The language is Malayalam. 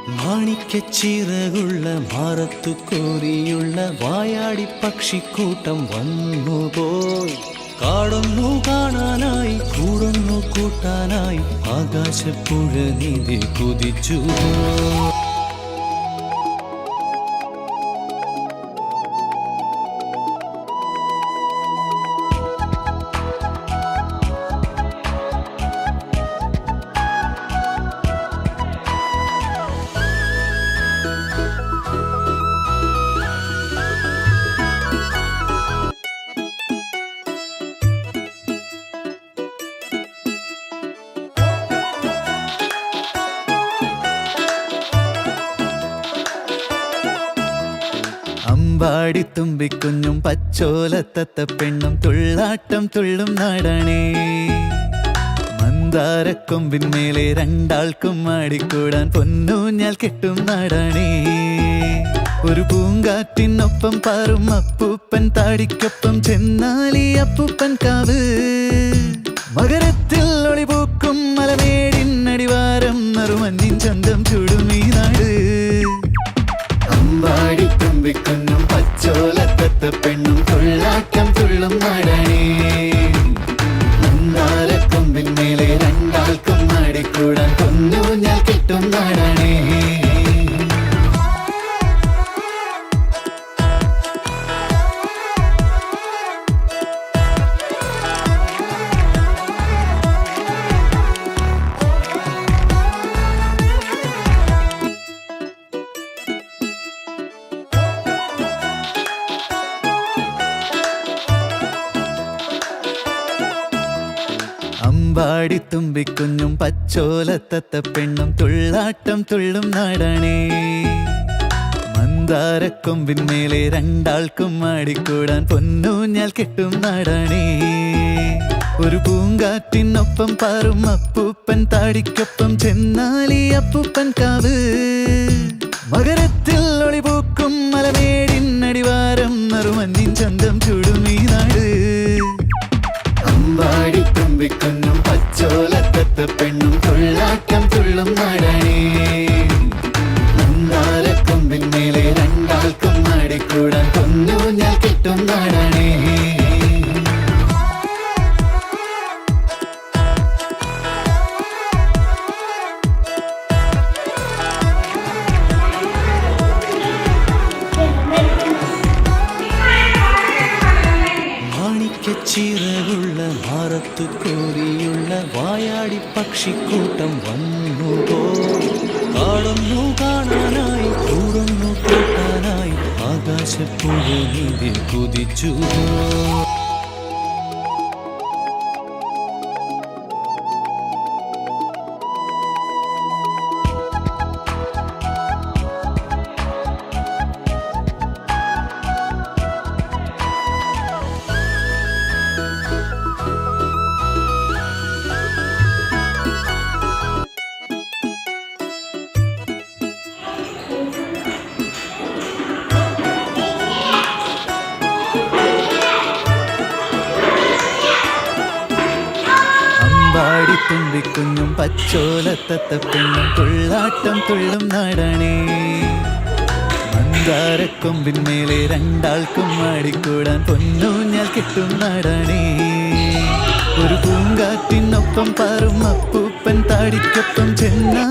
മാണിക്കച്ചിറകുള്ള മാറത്തു കോരിയുള്ള വായാടി പക്ഷിക്കൂട്ടം വന്നുപോയി. കാടൊന്നു കാണാനായി കൂടൊന്നു കൂട്ടാനായി ആകാശപ്പുഴ നീതി കുതിച്ചു. അമ്പാടി തുമ്പിക്കുഞ്ഞും പച്ചോലത്തത്ത പെണ്ണും തുള്ളാട്ടം തുള്ളും നാടാണേ. മന്ദാരക്കൊമ്പിന്മേലെ രണ്ടാൾക്കും ആടിക്കൂടാൻ പൊന്നൂഞ്ഞാൽ കെട്ടും നാടാണേ. ഒരു പൂങ്കാറ്റിനൊപ്പം പാറും അപ്പൂപ്പൻ താടിക്കൊപ്പം ചെന്നാലി അപ്പൂപ്പൻ കാവ്. മകരത്തിൽ ഒളിപൂക്കും മലമേടിനടിവാരം നറുമഞ്ഞിൻ ചന്തം ചൂടും ഈ നാട്. അമ്പാടി തുമ്പിക്കുഞ്ഞും പച്ചോലത്തത്ത പെണ്ണും തുള്ളാട്ടം തുള്ളും നാടാണേ. മന്ദാരക്കൊമ്പിന്മേലെ രണ്ടാൾക്കും ആടിക്കൂടാൻ പൊന്നൂഞ്ഞാൽ കെട്ടും നാടാണേ. അമ്പാടി തുമ്പിക്കുഞ്ഞും പച്ചോലത്തത്ത പെണ്ണും തുള്ളാട്ടം തുള്ളും നാടാണേ. മന്ദാരക്കൊമ്പിന്മേലെ രണ്ടാൾക്കും ആടിക്കൂടാൻ പൊന്നൂഞ്ഞാൽ കെട്ടും നാടാണേ. ഒരു പൂങ്കാറ്റിനൊപ്പം പാറും അപ്പൂപ്പൻ താടിക്കൊപ്പം ചെന്നാലി അപ്പൂപ്പൻ കാവ്. മകരത്തിൽ ഒളിപൂക്കും മലമേടിനടിവാരം നറുമഞ്ഞിൻ ചന്തം ചൂടും ഈ നാട്. അമ്പാടി തുമ്പിക്കുഞ്ഞും പച്ചോലത്തത്ത പെണ്ണും തുള്ളാട്ടം തുള്ളും നാടാണേ. മന്ദാരക്കൊമ്പിന്മേലെ രണ്ടാൾക്കും ആടിക്കൂടാൻ പൊന്നൂഞ്ഞാൽ കെട്ടും നാടാണേ. ചിറകുള്ള മാറത്തു കോരിയുള്ള വായാടി പക്ഷിക്കൂട്ടം വന്നുപോയി. കാടൊന്നു കാണാനായി കൂടൊന്നു കൂട്ടാനായി ആകാശപ്പുഴ നീതി കുതിച്ചു. അമ്പാടി തുമ്പിക്കുഞ്ഞും പച്ചോലത്തത്ത പെണ്ണും തുള്ളാട്ടം തുള്ളും നാടാണേ. മന്ദാരക്കൊമ്പിന്മേലെ രണ്ടാൾക്കും ആടിക്കൂടാൻ പൊന്നൂഞ്ഞാൽ കെട്ടും നാടാണേ. ഒരു പൂങ്കാറ്റിനൊപ്പം പാറും അപ്പൂപ്പൻ താടിക്കൊപ്പം ചെന്നാ